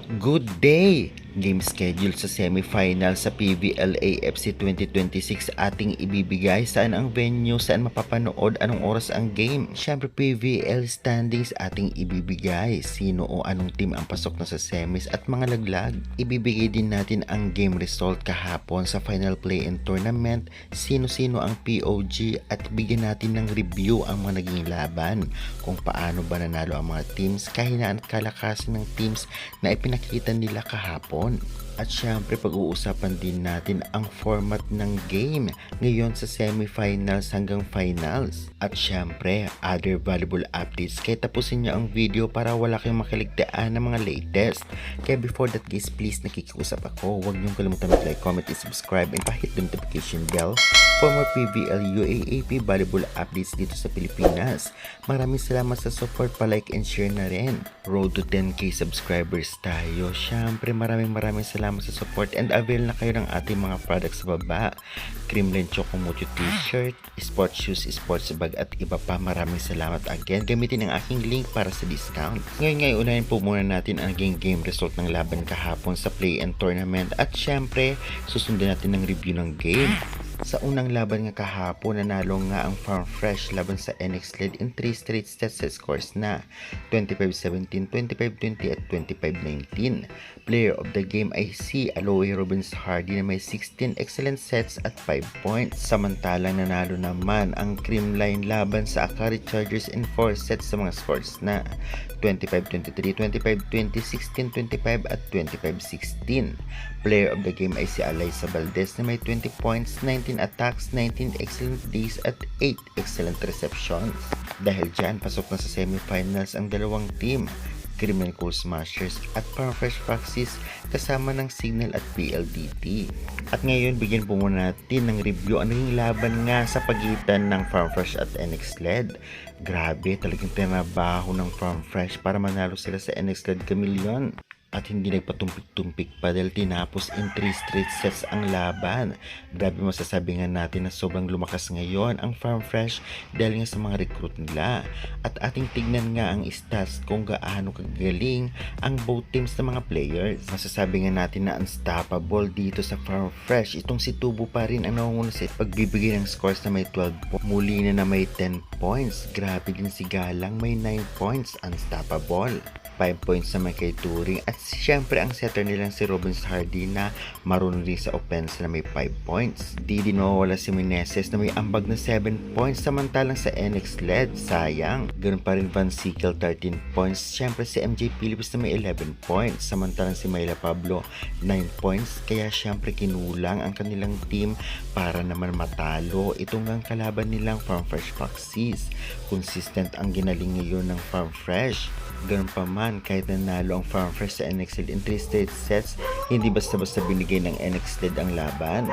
Good day! Game schedule sa semifinal sa PBL AFC 2026 ating ibibigay. Saan ang venue, saan mapapanood, anong oras ang game. Syempre PBL standings ating ibibigay. Sino o anong team ang pasok na sa semis at mga laglag. Ibibigay din natin ang game result kahapon sa final play-in tournament. Sino-sino ang POG at bigyan natin ng review ang mga naging laban. Kung paano ba nanalo ang mga teams, kahinaan at kalakasan ng teams na ipinakita nila kahapon. At syempre pag-uusapan din natin ang format ng game ngayon sa semifinals hanggang finals. At syempre other valuable updates, kaya tapusin nyo ang video para wala kayong makaligtaan ng mga latest. Kaya before that guys, please nakikiusap ako, huwag niyong kalimutan mag-like, comment, and subscribe and pa-hit the notification bell for more PBL UAAP valuable updates dito sa Pilipinas. Maraming salamat sa support, pa-like and share na rin. Road to 10k subscribers tayo. Syempre maraming salamat sa support and avail na kayo ng ating mga products sa baba. Creamline Choco Mocho t-shirt, sports shoes, sports bag at iba pa. Maraming salamat again. Gamitin ang aking link para sa discount. Ngayon unahin po muna natin ang naging game result ng laban kahapon sa play-in tournament at syempre susundin natin ng review ng game. Sa unang laban nga kahapon, nanalo nga ang Farm Fresh laban sa NX LED in 3 straight sets sa scores na 25-17, 25-20 at 25-19. Player of the game ay si Aloy Robbins Hardy na may 16 excellent sets at 5 points. Samantalang nanalo naman ang Creamline laban sa Akari Chargers in 4 sets sa mga scores na 25-23, 25-20, 16-25 at 25-16. Player of the game ay si Alaysa Valdez na may 20 points, 19 attacks, 19 excellent Ds at 8 excellent receptions. Dahil dyan, pasok na sa semifinals ang dalawang team, Criminal Cold Smashers at Farmfresh Foxes kasama ng Signal at PLDT. At ngayon, bigyan po muna natin ng review ang naging laban nga sa pagitan ng Farmfresh at NX LED. Grabe, talagang tinabaho ng Farmfresh para manalo sila sa NX LED Chameleon. At hindi nagpatumpik-tumpik pa dahil tinapos in 3 straight sets ang laban. Grabe, masasabi nga natin na sobrang lumakas ngayon ang Farm Fresh dahil nga sa mga recruit nila. At ating tignan nga ang stats kung gaano kagaling ang both teams ng mga players. Masasabi nga natin na unstoppable dito sa Farm Fresh. Itong si Tubo pa rin ang nangunguna sa pagbibigay ng scores na may 12 points. Muli na may 10 points. Grabe din si Galang, may 9 points. Unstoppable. 5 points sa may kay Turing at syempre ang setter nilang si Robbins Hardy na marunong din sa offense na may 5 points. Di din mawawala si Meneses na may ambag na 7 points, samantalang sa NX LED sayang. Ganun pa rin Van Sickle 13 points, syempre si MJ Phillips na may 11 points, samantalang si Myla Pablo 9 points, kaya syempre kinulang ang kanilang team para naman matalo itong ang kalaban nilang Farm Fresh Foxes. Consistent ang ginaling ngayon ng Farm Fresh. Ganun pa man, kahit nanalo ang Farm Fresh sa NX LED in 3 straight sets, hindi basta-basta binigay ng NX LED ang laban.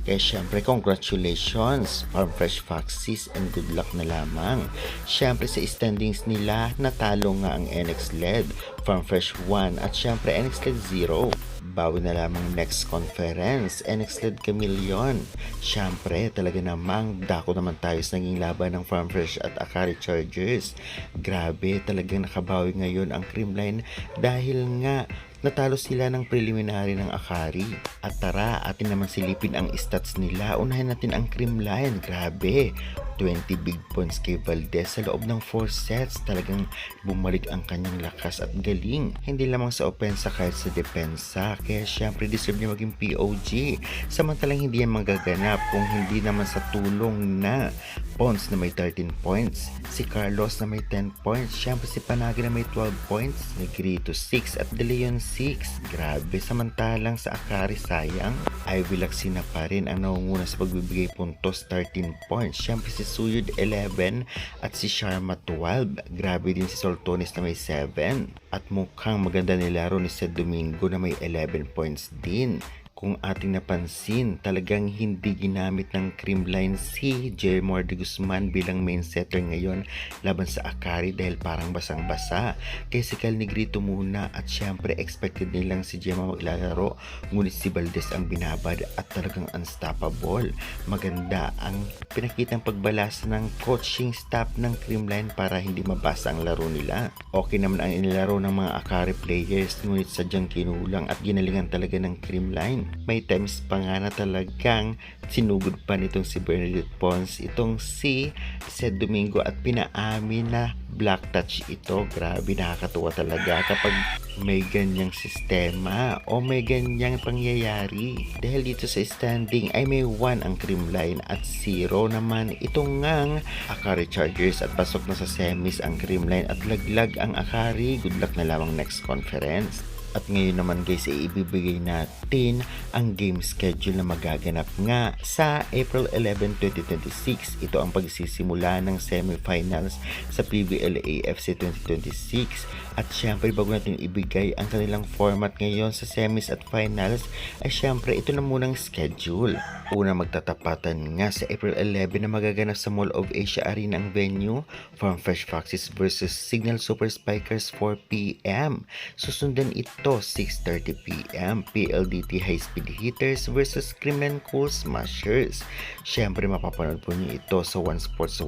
Kaya syempre, congratulations Farm Fresh Foxes and good luck na lamang. Syempre sa standings nila, natalo nga ang NX LED, Farm Fresh 1 at syempre NX LED 0. Bawi na lamang next conference, NX LED Chameleon. Syempre, talaga namang dako naman tayo sa naging laban ng Farm Fresh at Akari Chargers. Grabe, talagang nakabawi ngayon ang Creamline dahil nga natalo sila ng preliminary ng Akari. At tara, atin naman silipin ang stats nila. Unahin natin ang Creamline. Grabe, 20 big points kay Valdez sa loob ng 4 sets. Talagang bumalik ang kanyang lakas at galing. Hindi lamang sa opensa kahit sa depensa. Kaya syempre deserve niya maging POG. Samantalang hindi yan magaganap kung hindi naman sa tulong na Pons na may 13 points, si Carlos na may 10 points, syempre si Panagi na may 12 points, Negrito 6 at De Leon 6. Grabe, samantalang sa Akari sayang, Ivy Laxina pa rin ang nangunguna sa pagbibigay puntos, 13 points. Syempre si Suyud 11 at si Sharma 12. Grabe din si Soltones na may 7. At mukhang maganda nilaro ni Sed Domingo na may 11 points din. Kung ating napansin, talagang hindi ginamit ng Creamline si Jemar de Guzman bilang main setter ngayon laban sa Akari dahil parang basang-basa. Kaya si Cal Negrito muna at syempre expected nilang si Gemma maglalaro, ngunit si Valdez ang binabad at talagang unstoppable. Maganda ang pinakitang pagbalasa ng coaching staff ng Creamline para hindi mabasa ang laro nila. Okay naman ang inilaro ng mga Akari players, ngunit sadyang kinulang at ginalingan talaga ng Creamline. May times pa nga na talagang sinugod pa nitong si Bernadette Pons itong si Seth Domingo at pinaamin na black touch ito. Grabe, nakakatuwa talaga kapag may ganyang sistema o may ganyang pangyayari. Dahil dito sa standing ay may 1 ang Creamline at 0 naman itong ngang Akari Chargers at pasok na sa semis ang Creamline at laglag ang Akari. Good luck na lamang next conference. At ngayon naman guys ay ibibigay natin ang game schedule na magaganap nga sa April 11, 2026. Ito ang pagsisimula ng semifinals sa PBL-AFC 2026. At syempre bago natin ibigay ang kanilang format ngayon sa semis at finals ay syempre ito na munang schedule. Una, magtatapatan nga sa April 11 na magaganap sa Mall of Asia Arena ang venue, Farm Fresh Foxes versus Signal Super Spikers 4 p.m. Susundan ito 6:30 p.m. PLDT High Speed Hitters versus Creamline Cool Smashers. Syempre mapapanood po niyo ito sa One Sports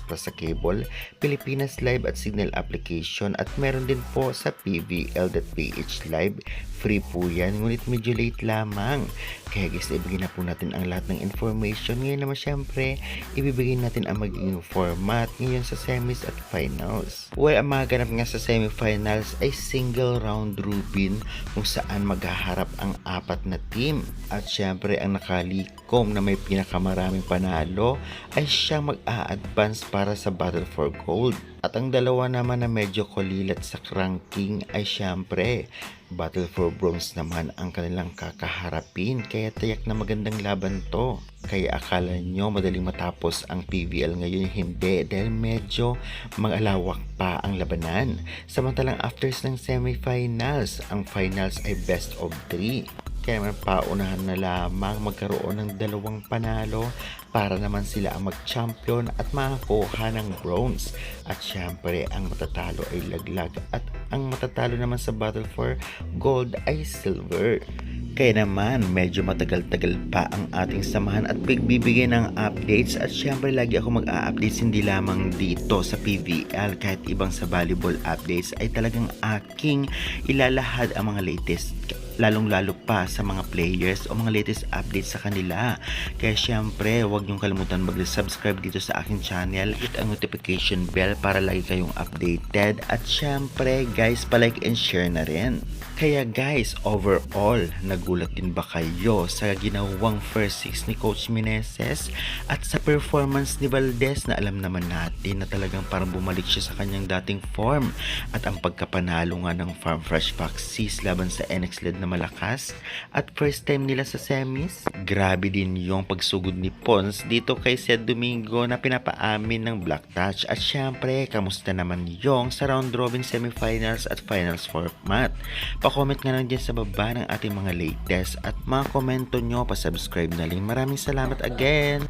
Plus sa cable, Pilipinas Live at Signal application at meron din po sa pvl.ph live. Free po yan, ngunit medyo late lamang. Kaya guys, ibigay na po natin ang lahat ng information. Ngayon naman syempre, ibibigay natin ang magiging format ngayon sa semis at finals. Well, ang magaganap nga sa semifinals ay single round robin kung saan maghaharap ang 4 na team. At syempre, ang nakalikom na may pinakamaraming panalo ay siya mag-a-advance para sa Battle for Gold. At ang dalawa naman na medyo kulilat sa ranking ay syempre Battle for Bronze naman ang kanilang kakaharapin. Kaya tiyak na magandang laban to. Kaya akala nyo madaling matapos ang PVL ngayon, hindi, dahil medyo mag-alawak pa ang labanan. Samantalang after ng semifinals, ang finals ay best of 3. Kaya naman paunahan na lamang magkaroon ng 2 panalo para naman sila ang mag-champion at makakuha ng bronze. At syempre ang matatalo ay laglag at ang matatalo naman sa Battle for Gold ay silver. Kaya naman medyo matagal-tagal pa ang ating samahan at pagbibigay ng updates. At syempre lagi ako mag-a-updates hindi lamang dito sa PVL, kahit ibang sa volleyball updates ay talagang aking ilalahad ang mga latest, lalong-lalo pa sa mga players o mga latest updates sa kanila. Kaya syempre, huwag niyong kalimutan mag-subscribe dito sa aking channel, hit ang notification bell para lagi kayong updated. At syempre guys, palike and share na rin. Kaya guys, overall, nagulat din ba kayo sa ginawang first 6 ni Coach Meneses at sa performance ni Valdez na alam naman natin na talagang parang bumalik siya sa kanyang dating form, at ang pagkapanalo nga ng Farm Fresh Foxes laban sa NX LED na malakas at first time nila sa semis. Grabe din yung pagsugod ni Pons dito kay Seth Domingo na pinapaamin ng black touch. At syempre, kamusta naman yung sa round robin semifinals at finals format? Pa-comment nga lang dyan sa baba ng ating mga latest at mga komento nyo, pa-subscribe na rin. Maraming salamat again!